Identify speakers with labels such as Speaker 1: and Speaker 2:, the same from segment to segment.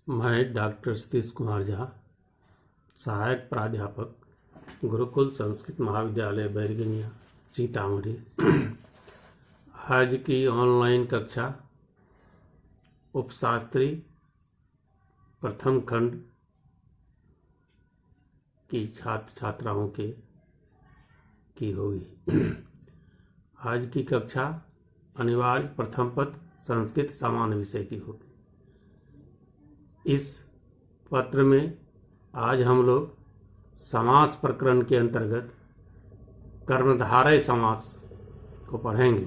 Speaker 1: मैं डॉक्टर सतीश कुमार झा, सहायक प्राध्यापक, गुरुकुल संस्कृत महाविद्यालय बैरगनिया, सीतामढ़ी। आज की ऑनलाइन कक्षा उपशास्त्री प्रथम खंड की छात्र छात्राओं की होगी। आज की कक्षा अनिवार्य प्रथम पद संस्कृत सामान्य विषय की होगी। इस पत्र में आज हम लोग समास प्रकरण के अंतर्गत कर्मधारय समास को पढ़ेंगे।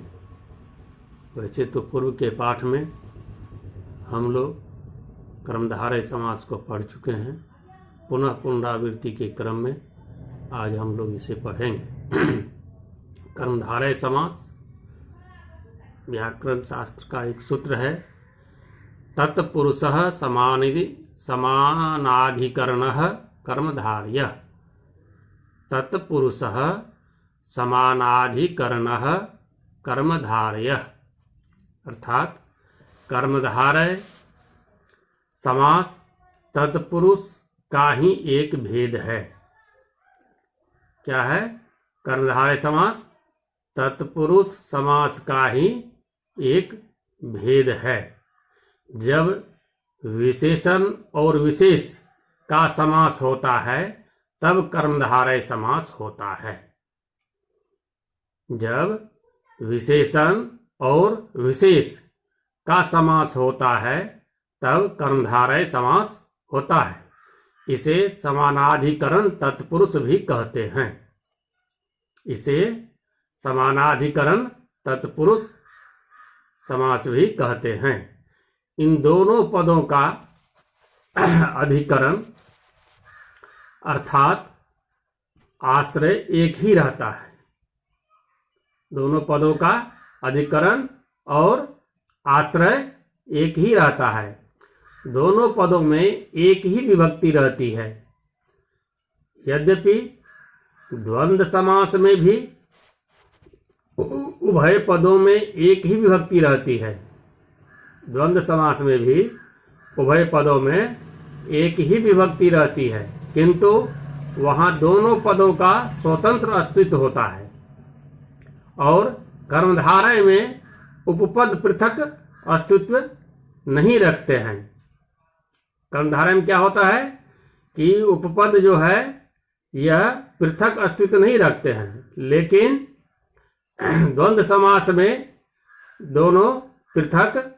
Speaker 1: वैसे तो पूर्व के पाठ में हम लोग कर्मधारय समास को पढ़ चुके हैं। पुनः पुनरावृत्ति के क्रम में आज हम लोग इसे पढ़ेंगे। कर्मधारय समास व्याकरण शास्त्र का एक सूत्र है। तत्पुरुषः समानाधिकरणः कर्मधारयः। तत्पुरुषः समानाधिकरणः कर्मधारयः। अर्थात कर्मधारय समास तत्पुरुष का ही एक भेद है। क्या है? कर्मधारय समास तत्पुरुष समास का ही एक भेद है। जब विशेषण और विशेष का समास होता है तब कर्मधारय समास होता है। जब विशेषण और विशेष का समास होता है तब कर्मधारय समास होता है। इसे समानाधिकरण तत्पुरुष भी कहते हैं। इसे समानाधिकरण तत्पुरुष समास भी कहते हैं। इन दोनों पदों का अधिकरण अर्थात आश्रय एक ही रहता है। दोनों पदों का अधिकरण और आश्रय एक ही रहता है। दोनों पदों में एक ही विभक्ति रहती है। यद्यपि द्वंद्व समास में भी उभय पदों में एक ही विभक्ति रहती है। द्वंद्व समास में भी उभय पदों में एक ही विभक्ति रहती है, किंतु वहां दोनों पदों का स्वतंत्र अस्तित्व होता है। और कर्मधारय में उपपद पृथक अस्तित्व नहीं रखते हैं। कर्मधारय में क्या होता है कि उपपद जो है यह पृथक अस्तित्व नहीं रखते हैं, लेकिन द्वंद्व समास में दोनों पृथक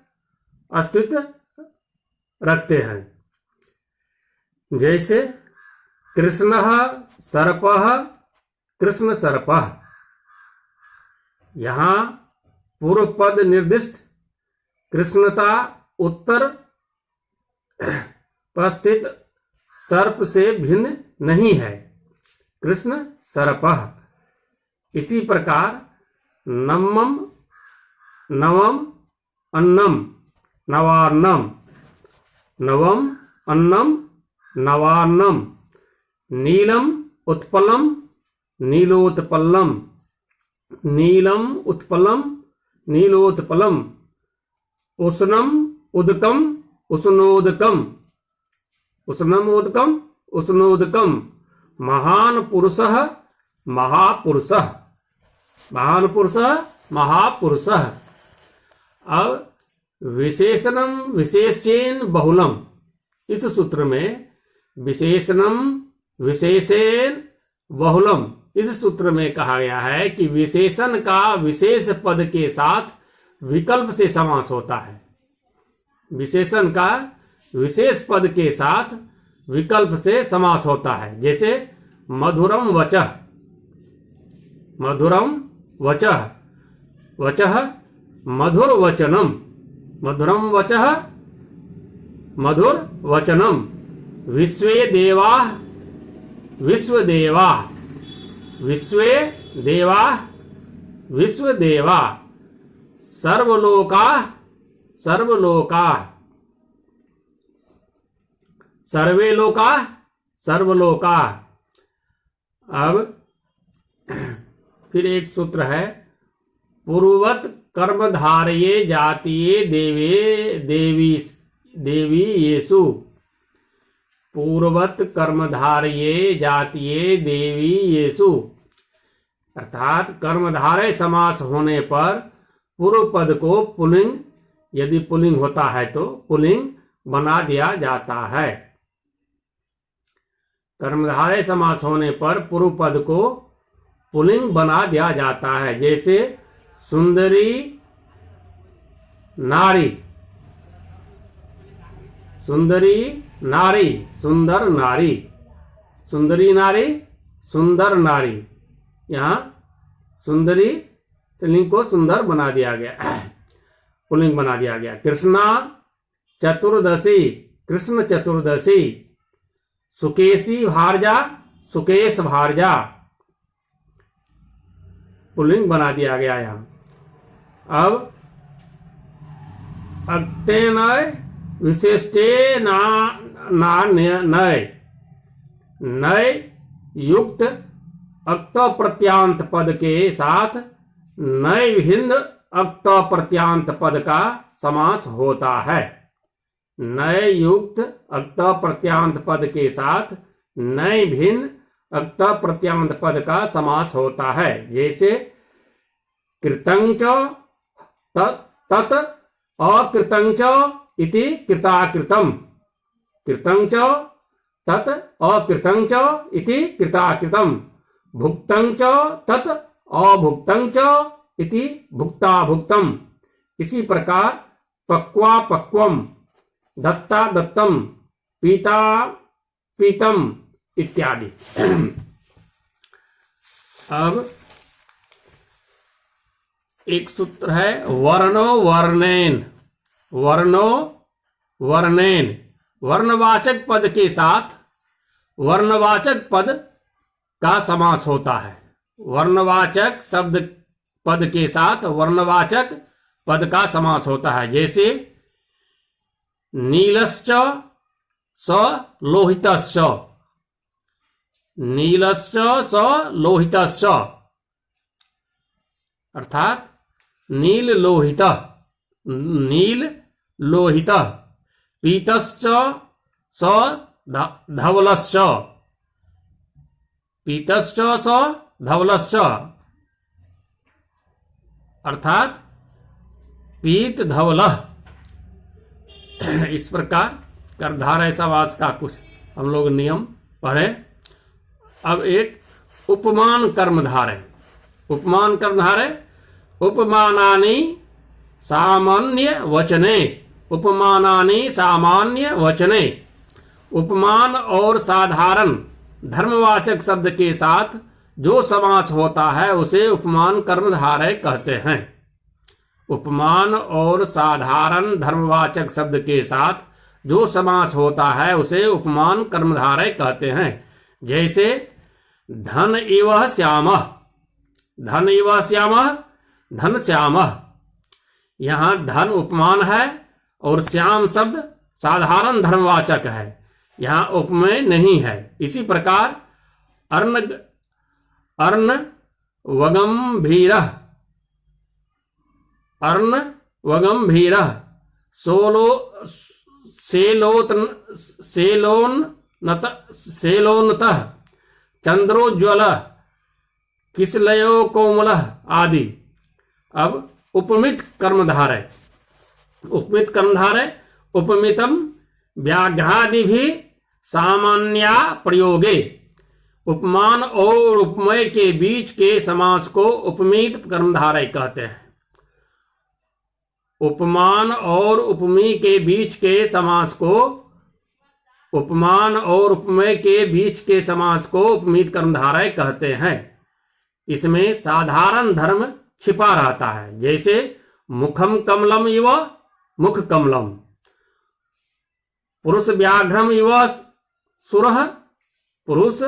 Speaker 1: अस्तित्व रखते हैं। जैसे कृष्णः सर्पः कृष्ण सर्पः। यहाँ पूर्व पद निर्दिष्ट कृष्णता उत्तर पर स्थित सर्प से भिन्न नहीं है। कृष्ण सर्पः। इसी प्रकार नवम नवम अन्नम नवान्नम। नवम अन्नम नवान्नम। नीलम उत्पलम नीलोत्पलम। नीलम उत्पलम नीलोत्पलम। उष्णम उदकम उष्णोदकम। उष्णम उदकम उष्णोदकम। महान पुरुषः महापुरुषः। महान पुरुषः महापुरुषः। अब विशेषणम विशेषेण बहुलम। इस सूत्र में विशेषणम विशेषेण बहुलम, इस सूत्र में कहा गया है कि विशेषण का विशेष पद के साथ विकल्प से समास होता है। विशेषण का विशेष पद के साथ विकल्प से समास होता है। जैसे मधुरम वचः। मधुरम वचः। वचः मधुर वचनम। मधुरम वचः मधुर वचनम। विश्वे देवाः विश्वदेवाः। विश्वे देवाः विश्वदेवाः। सर्वलोकाः सर्वलोकाः। सर्वे लोकाः सर्वलोकाः। अब फिर एक सूत्र है। पूर्ववत कर्मधारये जातीये देवी येषु। पूर्वत कर्मधारये जातीये देवी येषु, अर्थात कर्मधारय समास होने पर पूर्व पद को पुल्लिंग, यदि पुल्लिंग होता है तो पुल्लिंग बना दिया जाता है। कर्मधारय समास होने पर पूर्व पद को पुल्लिंग बना दिया जाता है। जैसे सुंदरी नारी, सुंदरी नारी, सुंदर नारी, सुंदरी नारी, सुंदर नारी। यहाँ सुंदरी स्त्रीलिंग को सुंदर बना दिया गया, पुल्लिंग बना दिया गया। कृष्णा चतुर्दशी, कृष्ण चतुर्दशी। सुकेशी भारजा, सुकेश भारजा, पुल्लिंग बना दिया गया यहाँ। अब अक्तेनय विशिष्टे नय, नय युक्त अक्त प्रत्यांत पद के साथ नय भिन्न अक्त प्रत्यांत पद का समास होता है। नय युक्त अक्त प्रत्यांत पद के साथ नय भिन्न अक्त प्रत्यांत पद का समास होता है। जैसे कृतंच तत् अकृतंच इति कृताकृतम, कृतंच तत् अकृतंच इति कृताकृतम, भुक्तंच तत् अभुक्तंच इति भुक्ता भुक्तम। इसी प्रकार पक्वा पक्वम, दत्ता दत्तम, पीता पीतम इत्यादि। अब एक सूत्र है वर्णो वर्णेन, वर्णो वर्णेन। वर्णवाचक पद के साथ वर्णवाचक पद का समास होता है। वर्णवाचक शब्द पद के साथ वर्णवाचक पद का समास होता है। जैसे नीलश्च स लोहितश्च, नीलश्च स लोहितश्च, अर्थात नील लोहित, नील लोहित। पीतश्च स धवलश्च, पीतश्च स धवलश्च, अर्थात पीत धवल। इस प्रकार कर्मधारय समास का कुछ हम लोग नियम पढ़े। अब एक उपमान कर्मधारय, उपमान कर्मधारय। उपमानानि सामान्य वचने, उपमानानि सामान्य वचने। उपमान और साधारण धर्मवाचक शब्द के साथ जो समास होता है उसे उपमान कर्मधारय कहते हैं। उपमान और साधारण धर्मवाचक शब्द के साथ जो समास होता है उसे उपमान कर्मधारय कहते हैं। जैसे धन इव श्यामः, धन इव श्यामः, धन श्यामः। यहाँ धन उपमान है और श्याम शब्द साधारण धर्मवाचक है, यहाँ उपमेय नहीं है। इसी प्रकार अर्ण, अर्ण वगंभीरः, अर्ण वगंभीरः। सोलो सेलोन्नतः, चंद्रोज्ज्वलः, किसलयो कोमलः आदि। अब उपमित कर्मधारय, उपमित कर्मधारय। उपमितम व्याघ्रादि भी सामान्या प्रयोगे। उपमान और उपमेय के बीच के समास को उपमित कर्मधारय कहते हैं। उपमान और उपमेय के बीच के समास को, उपमान और उपमेय के बीच के समास को उपमित कर्मधारय कहते हैं। इसमें साधारण धर्म छिपा रहता है। जैसे मुखम कमलम इव मुख कमलम, पुरुष व्याघ्रम इव सुरः, पुरुष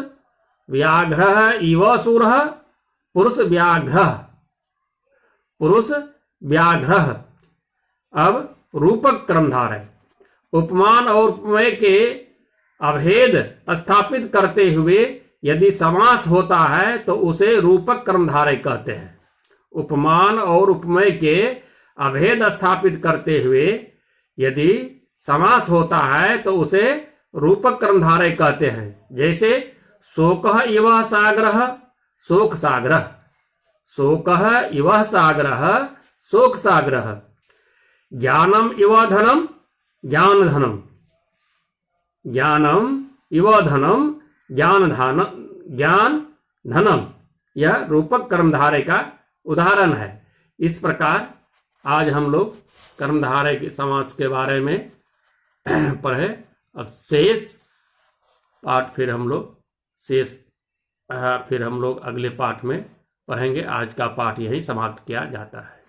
Speaker 1: व्याघ्रः इव सुरः, पुरुष व्याघ्रः, पुरुष व्याघ्रः। अब रूपक कर्मधारय। उपमान और उपमेय के अभेद स्थापित करते हुए यदि समास होता है तो उसे रूपक कर्मधारय कहते हैं। उपमान और उपमेय के अभेद स्थापित करते हुए यदि समास होता है तो उसे रूपक कर्मधारय कहते हैं। जैसे शोकः इव सागरः, शोक सागरः, शोकः इव सागरः, शोक सागरः। ज्ञानम इव धनम, ज्ञान धनम, ज्ञानम इव धनम, ज्ञान धनम। यह रूपक कर्मधारय का उदाहरण है। इस प्रकार आज हम लोग कर्मधारय के समास के बारे में पढ़े। अब शेष पाठ फिर हम लोग अगले पाठ में पढ़ेंगे। आज का पाठ यही समाप्त किया जाता है।